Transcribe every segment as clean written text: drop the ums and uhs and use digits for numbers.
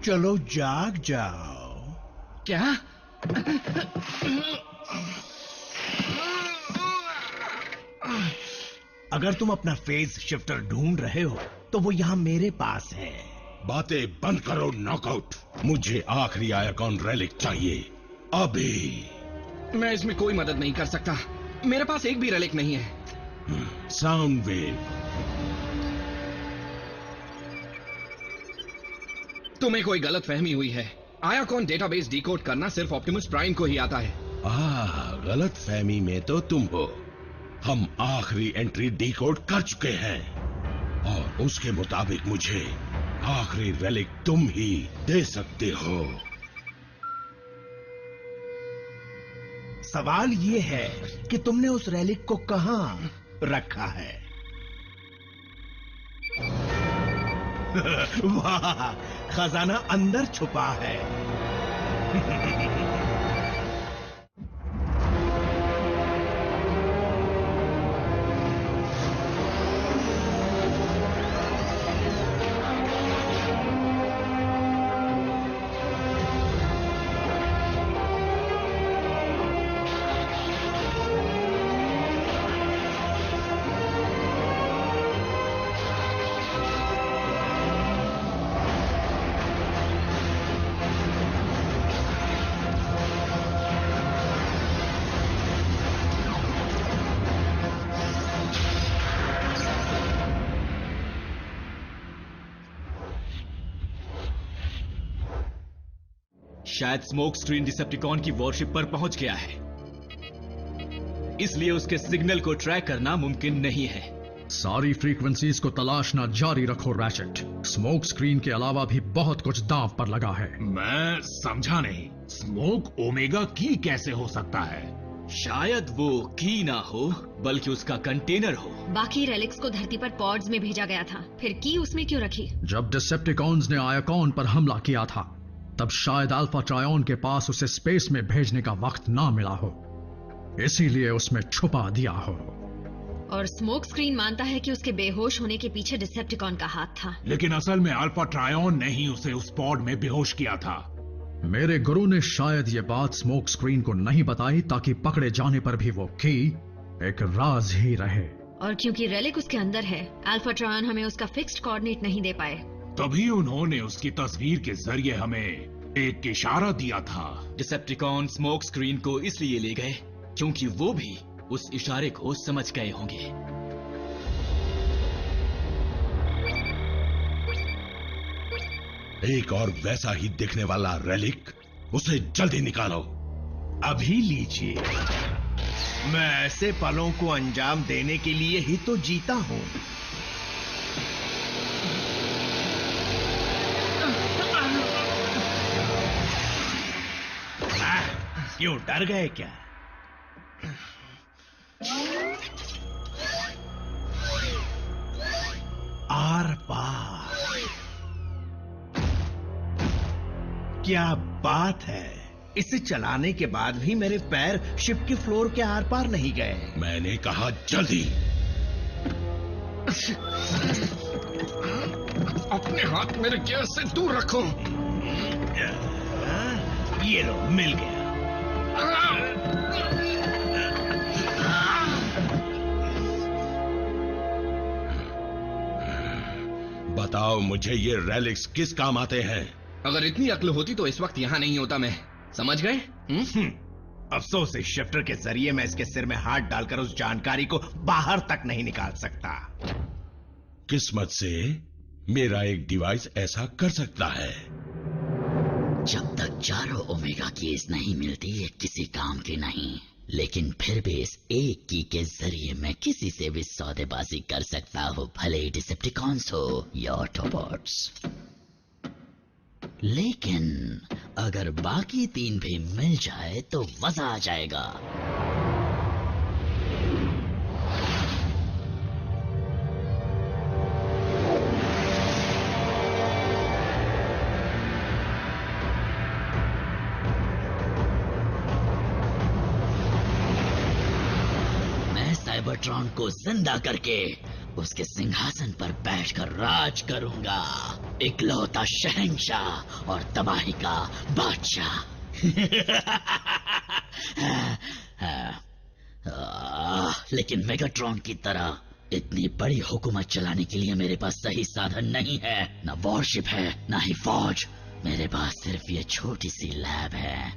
चलो जाग जाओ। क्या? अगर तुम अपना फेज शिफ्टर ढूंढ रहे हो तो वो यहाँ मेरे पास है। बातें बंद करो नॉकआउट। मुझे आखिरी आयाकॉन रेलिक चाहिए अभी। मैं इसमें कोई मदद नहीं कर सकता। मेरे पास एक भी रेलिक नहीं है। Sound wave. तुम्हें कोई गलत फहमी हुई है। आयाकॉन डेटाबेस डिकोड करना सिर्फ ऑप्टिमस प्राइम को ही आता है। गलत फहमी में तो तुम हो। हम आखिरी एंट्री डिकोड कर चुके हैं और उसके मुताबिक मुझे आखिरी रेलिक तुम ही दे सकते हो। सवाल ये है कि तुमने उस रेलिक को कहां रखा है? वाह, खजाना अंदर छुपा है। शायद स्मोक स्क्रीन डिसेप्टिकॉन की वॉरशिप पर पहुंच गया है, इसलिए उसके सिग्नल को ट्रैक करना मुमकिन नहीं है। सारी फ्रीक्वेंसीज को तलाशना जारी रखो रैचेट। स्मोक स्क्रीन के अलावा भी बहुत कुछ दांव पर लगा है। मैं समझा नहीं, स्मोक ओमेगा की कैसे हो सकता है? शायद वो की ना हो बल्कि उसका कंटेनर हो। बाकी रेलिक्स को धरती पर पॉड्स में भेजा गया था, फिर की उसमें क्यों रखी? जब डिसेप्टिकॉन्स ने आयाकॉन पर हमला किया था तब शायद अल्फा ट्रायन के पास उसे स्पेस में भेजने का वक्त ना मिला हो, इसीलिए उसमें छुपा दिया हो। और स्मोक स्क्रीन मानता है कि उसके बेहोश होने के पीछे डिसेप्टिकॉन का हाथ था। लेकिन असल में अल्फा ट्रायन ने ही उसे उस पॉड में बेहोश किया था। मेरे गुरु ने शायद ये बात स्मोक स्क्रीन को नहीं बताई ताकि पकड़े जाने पर भी वो की एक राज ही रहे। और क्योंकि रेलिक उसके अंदर है, अल्फा ट्रायन हमें उसका फिक्स्ड कोऑर्डिनेट नहीं दे पाए। तभी उन्होंने उसकी तस्वीर के जरिए हमें एक इशारा दिया था। डिसेप्टिकॉन स्मोक स्क्रीन को इसलिए ले गए क्योंकि वो भी उस इशारे को समझ गए होंगे। एक और वैसा ही दिखने वाला रेलिक, उसे जल्दी निकालो। अभी लीजिए। मैं ऐसे पलों को अंजाम देने के लिए ही तो जीता हूं। क्यों डर गए क्या? आर पार। क्या बात है, इसे चलाने के बाद भी मेरे पैर शिप के फ्लोर के आर पार नहीं गए। मैंने कहा जल्दी। अपने हाथ मेरे गियर से दूर रखो। ये लो, मिल गया। बताओ मुझे, ये रेलिक्स किस काम आते हैं? अगर इतनी अक्ल होती तो इस वक्त यहां नहीं होता मैं। समझ गए? अफसोस इस शिफ्टर के जरिए मैं इसके सिर में हाथ डालकर उस जानकारी को बाहर तक नहीं निकाल सकता। किस्मत से मेरा एक डिवाइस ऐसा कर सकता है। जब तक चारों ओमेगा कीज नहीं मिलती ये किसी काम की नहीं, लेकिन फिर भी इस एक की के जरिए मैं किसी से भी सौदेबाजी कर सकता हूँ, भले ही डिसेप्टिकॉन्स हो या ऑटोबॉट्स। लेकिन अगर बाकी तीन भी मिल जाए तो मजा आ जाएगा। साइबरट्रॉन को जिंदा करके उसके सिंहासन पर बैठकर राज करूंगा, इकलौता शहंशाह और तबाही का बादशाह। लेकिन मेगाट्रॉन की तरह इतनी बड़ी हुकूमत चलाने के लिए मेरे पास सही साधन नहीं है। ना वॉरशिप है, ना ही फौज। मेरे पास सिर्फ ये छोटी सी लैब है,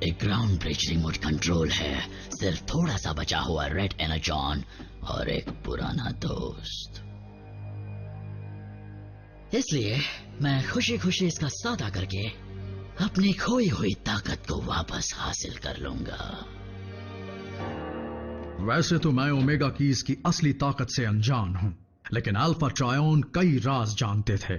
एक ग्राउंड ब्रिज रिमोट कंट्रोल है, सिर्फ थोड़ा सा बचा हुआ रेड एनर्जॉन और एक पुराना दोस्त। इसलिए मैं खुशी खुशी इसका सौदा करके अपनी खोई हुई ताकत को वापस हासिल कर लूंगा। वैसे तो मैं ओमेगा कीज की असली ताकत से अनजान हूं, लेकिन अल्फा ट्रायन कई राज जानते थे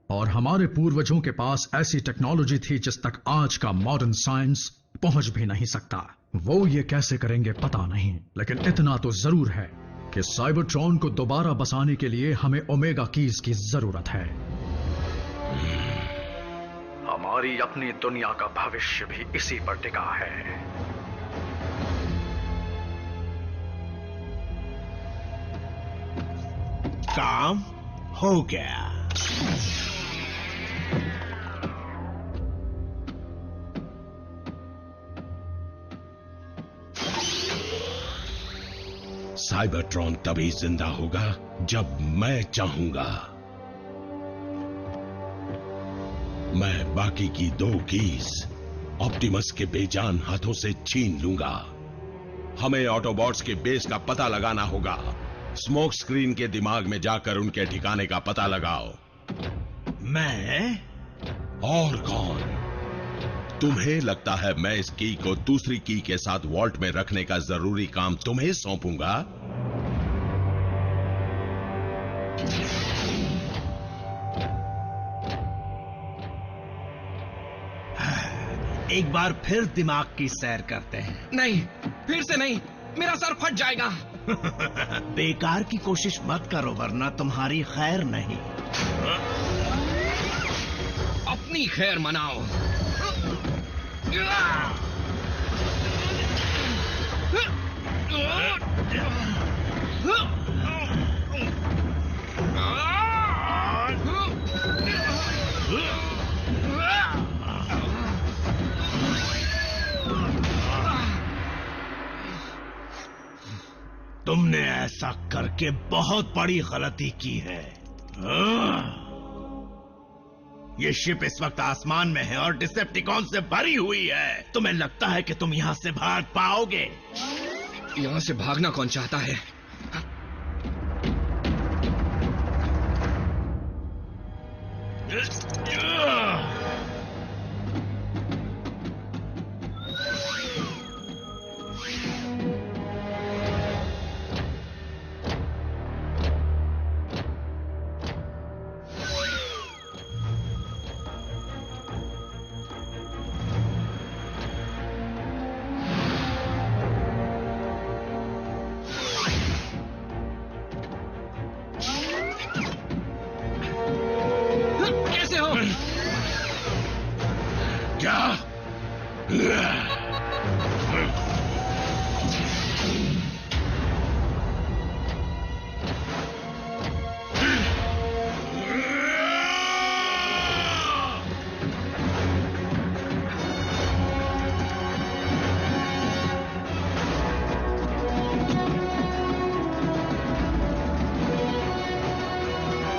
और हमारे पूर्वजों के पास ऐसी टेक्नोलॉजी थी जिस तक आज का मॉडर्न साइंस पहुंच भी नहीं सकता। वो ये कैसे करेंगे पता नहीं, लेकिन इतना तो जरूर है कि साइबरट्रॉन को दोबारा बसाने के लिए हमें ओमेगा कीज की जरूरत है। हमारी अपनी दुनिया का भविष्य भी इसी पर टिका है। काम हो गया। साइबरट्रॉन तभी जिंदा होगा जब मैं चाहूंगा। मैं बाकी की 2 कीज ऑप्टिमस के बेजान हाथों से छीन लूंगा। हमें ऑटोबॉट्स के बेस का पता लगाना होगा। स्मोक स्क्रीन के दिमाग में जाकर उनके ठिकाने का पता लगाओ। मैं? और कौन? तुम्हें लगता है मैं इस की को दूसरी की के साथ वॉल्ट में रखने का जरूरी काम तुम्हें सौंपूंगा? एक बार फिर दिमाग की सैर करते हैं। नहीं, फिर से नहीं, मेरा सर फट जाएगा। बेकार की कोशिश मत करो वरना तुम्हारी खैर नहीं। अपनी खैर मनाओ। तुमने ऐसा करके बहुत बड़ी गलती की है। ये शिप इस वक्त आसमान में है और डिसेप्टिकॉन से भरी हुई है। तुम्हें लगता है कि तुम यहां से भाग पाओगे? यहां से भागना कौन चाहता है?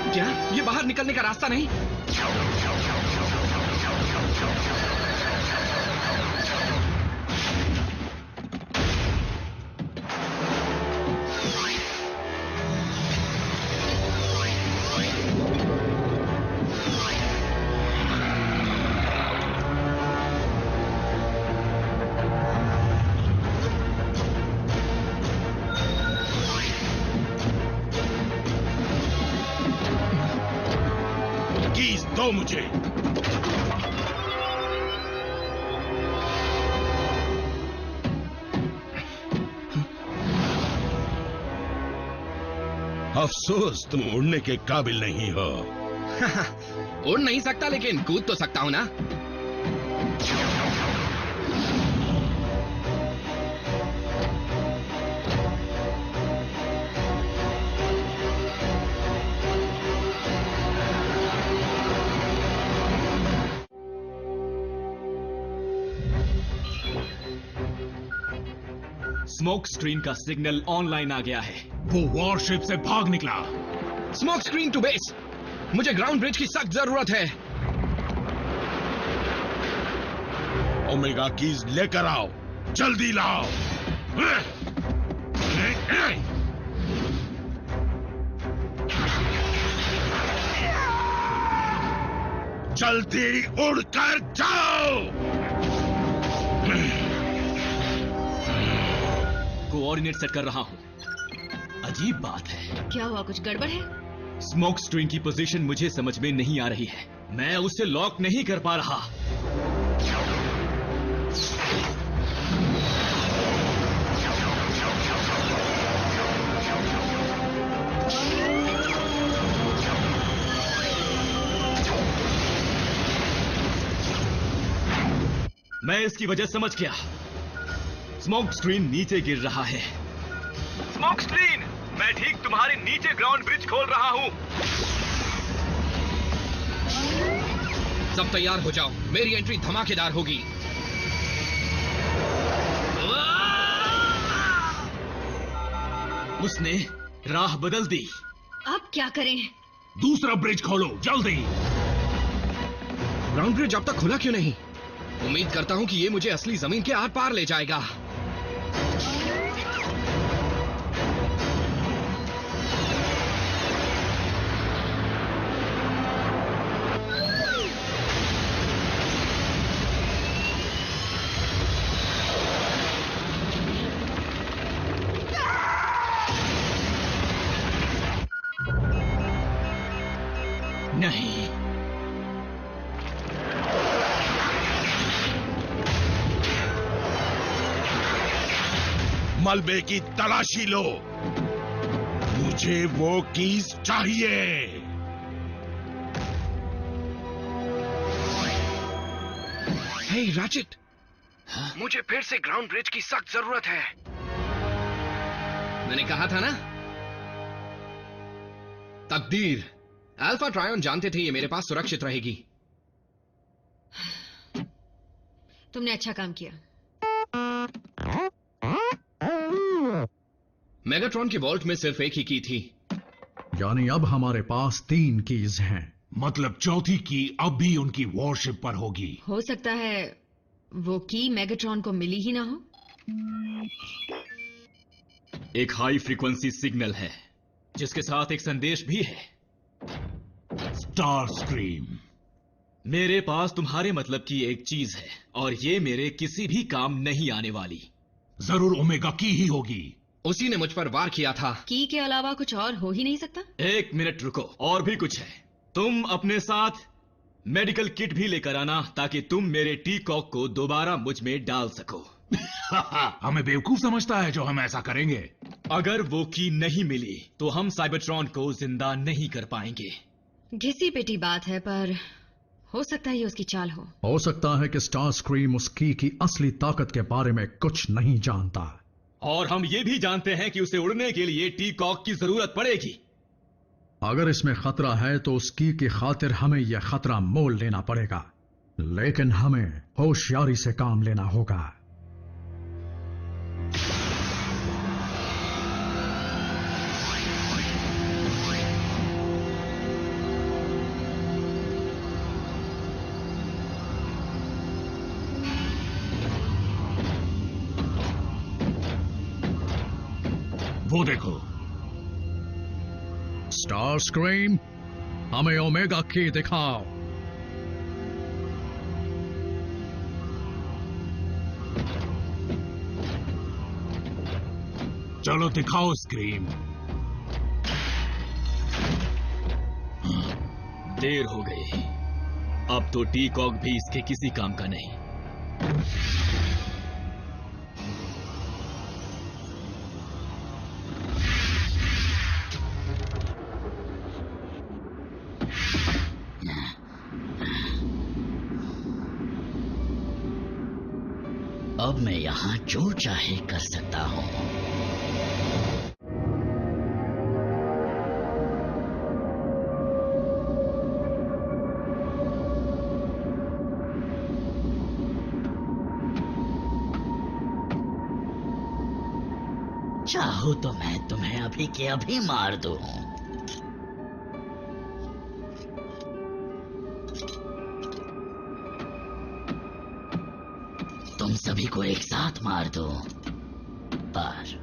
क्या ये बाहर निकलने का रास्ता नहीं? दो मुझे। अफसोस तुम उड़ने के काबिल नहीं हो। उड़ नहीं सकता लेकिन कूद तो सकता हूं ना। स्मोक स्क्रीन का सिग्नल ऑनलाइन आ गया है। वो वॉरशिप से भाग निकला। Smoke screen to base. मुझे ग्राउंड ब्रिज की सख्त जरूरत है। ओमेगा कीज लेकर आओ, जल्दी लाओ। जल्दी उड़कर जाओ। कोऑर्डिनेट सेट कर रहा हूं। अजीब बात है। क्या हुआ, कुछ गड़बड़ है? स्मोक स्क्रीन की पोजीशन मुझे समझ में नहीं आ रही है। मैं उसे लॉक नहीं कर पा रहा। मैं इसकी वजह समझ गया। स्मोक स्क्रीन नीचे गिर रहा है। स्मोक स्क्रीन, मैं ठीक तुम्हारे नीचे ग्राउंड ब्रिज खोल रहा हूं। सब तैयार हो जाओ, मेरी एंट्री धमाकेदार होगी। उसने राह बदल दी। अब क्या करें? दूसरा ब्रिज खोलो, जल्दी। ग्राउंड ब्रिज अब तक खुला क्यों नहीं? उम्मीद करता हूं कि ये मुझे असली जमीन के आर पार ले जाएगा। नहीं, मलबे की तलाशी लो, मुझे वो कीज चाहिए। हे रैचेट, मुझे फिर से ग्राउंड ब्रिज की सख्त जरूरत है। मैंने कहा था ना। तकदीर, अल्फा ट्रायन जानते थे ये मेरे पास सुरक्षित रहेगी। तुमने अच्छा काम किया। मेगाट्रॉन की वॉल्ट में सिर्फ एक ही की थी। यानी अब हमारे पास 3 कीज हैं। मतलब चौथी की अब भी उनकी वॉरशिप पर होगी। हो सकता है वो की मेगाट्रॉन को मिली ही ना हो। एक हाई फ्रीक्वेंसी सिग्नल है जिसके साथ एक संदेश भी है। Star scream. मेरे पास तुम्हारे मतलब की एक चीज है और ये मेरे किसी भी काम नहीं आने वाली। जरूर ओमेगा की ही होगी। उसी ने मुझ पर वार किया था। की के अलावा कुछ और हो ही नहीं सकता। एक मिनट रुको, और भी कुछ है। तुम अपने साथ मेडिकल किट भी लेकर आना ताकि तुम मेरे टी कॉक को दोबारा मुझ में डाल सको। हमें बेवकूफ समझता है जो हम ऐसा करेंगे। अगर वो की नहीं मिली तो हम साइबरट्रॉन को जिंदा नहीं कर पाएंगे। घिसी पिटी बात है, पर हो सकता है ये उसकी चाल हो सकता है कि स्टार स्क्रीम उस की असली ताकत के बारे में कुछ नहीं जानता। और हम ये भी जानते हैं कि उसे उड़ने के लिए टी कॉक की जरूरत पड़ेगी। अगर इसमें खतरा है तो उस की खातिर हमें यह खतरा मोल लेना पड़ेगा, लेकिन हमें होशियारी से काम लेना होगा। वो देखो। स्टार स्क्रीम, हमें ओमेगा की दिखाओ। चलो दिखाओ स्क्रीम। देर हो गई। अब तो टी कॉक भी इसके किसी काम का नहीं। अब मैं यहां जो चाहे कर सकता हूं। चाहो तो मैं तुम्हें अभी के अभी मार दूं। तुम सभी को एक साथ मार दूं, पर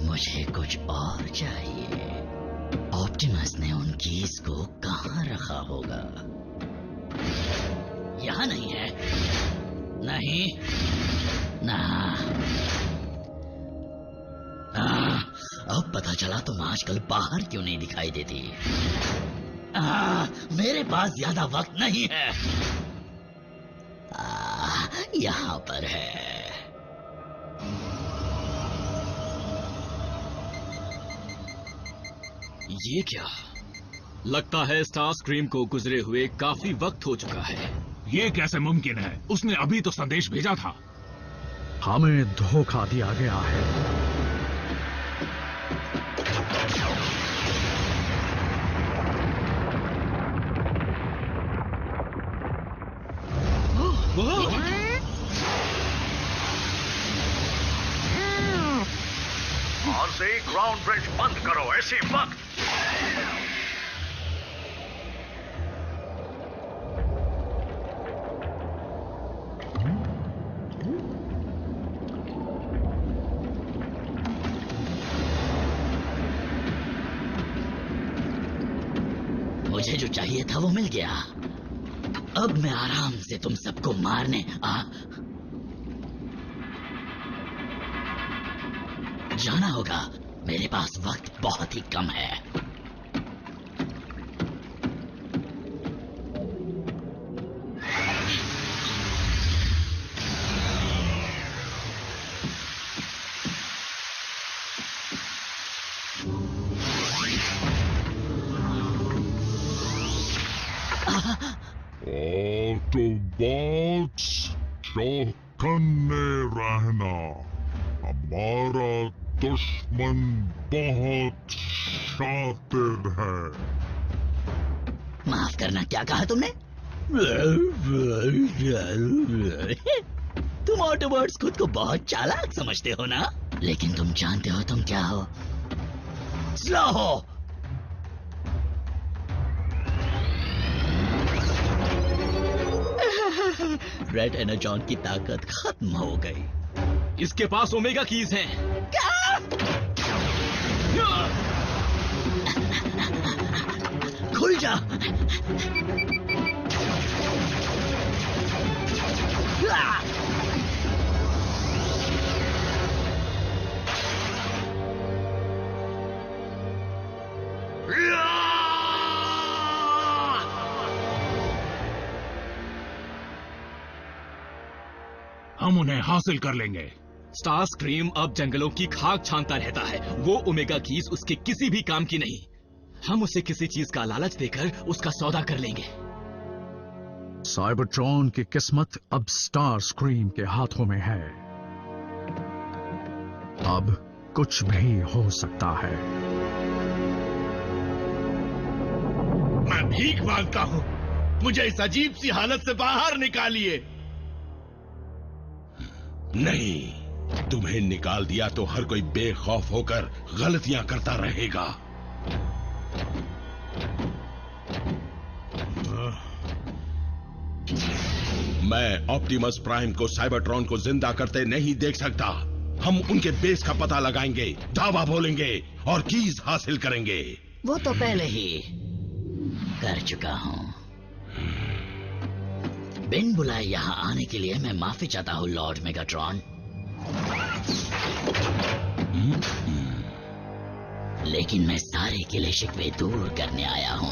मुझे कुछ और चाहिए। ऑप्टिमस ने उन कीज को कहां रखा होगा? यहां नहीं है। नहीं ना। अब पता चला तुम आजकल बाहर क्यों नहीं दिखाई देती। मेरे पास ज्यादा वक्त नहीं है। यहां पर है। ये क्या? लगता है स्टार स्क्रीम को गुजरे हुए काफी वक्त हो चुका है। ये कैसे मुमकिन है? उसने अभी तो संदेश भेजा था। हमें धोखा दिया गया है। और से ग्राउंड ब्रिज बंद करो, ऐसे वक्त। मुझे जो चाहिए था वो मिल गया। अब मैं आराम से तुम सबको मारने जाना होगा। मेरे पास वक्त बहुत ही कम है। ऑटोबॉट्स चौकन्ने रहना, हमारा दुश्मन बहुत शातिर है। माफ करना, क्या कहा तुमने? तुम ऑटोबॉट्स खुद को बहुत चालाक समझते हो ना? लेकिन तुम जानते हो तुम क्या हो? स्लो हो। रेड एनर्जॉन की ताकत खत्म हो गई। इसके पास ओमेगा कीज हैं। खुल जा। हम उन्हें हासिल कर लेंगे। स्टार स्क्रीम अब जंगलों की खाक छानता रहता है। वो ओमेगा कीज उसके किसी भी काम की नहीं। हम उसे किसी चीज का लालच देकर उसका सौदा कर लेंगे। साइबरट्रॉन की किस्मत अब स्टार स्क्रीम के हाथों में है। अब कुछ भी हो सकता है। मैं भीख मांगता हूं, मुझे इस अजीब सी हालत से बाहर निकालिए। नहीं, तुम्हें निकाल दिया तो हर कोई बेखौफ होकर गलतियां करता रहेगा। मैं ऑप्टिमस प्राइम को साइबरट्रॉन को जिंदा करते नहीं देख सकता। हम उनके बेस का पता लगाएंगे, दावा बोलेंगे और कीज हासिल करेंगे। वो तो पहले ही कर चुका हूं। बिन बुलाए यहां आने के लिए मैं माफी चाहता हूं लॉर्ड मेगाट्रॉन। लेकिन मैं सारे गिले शिकवे दूर करने आया हूं।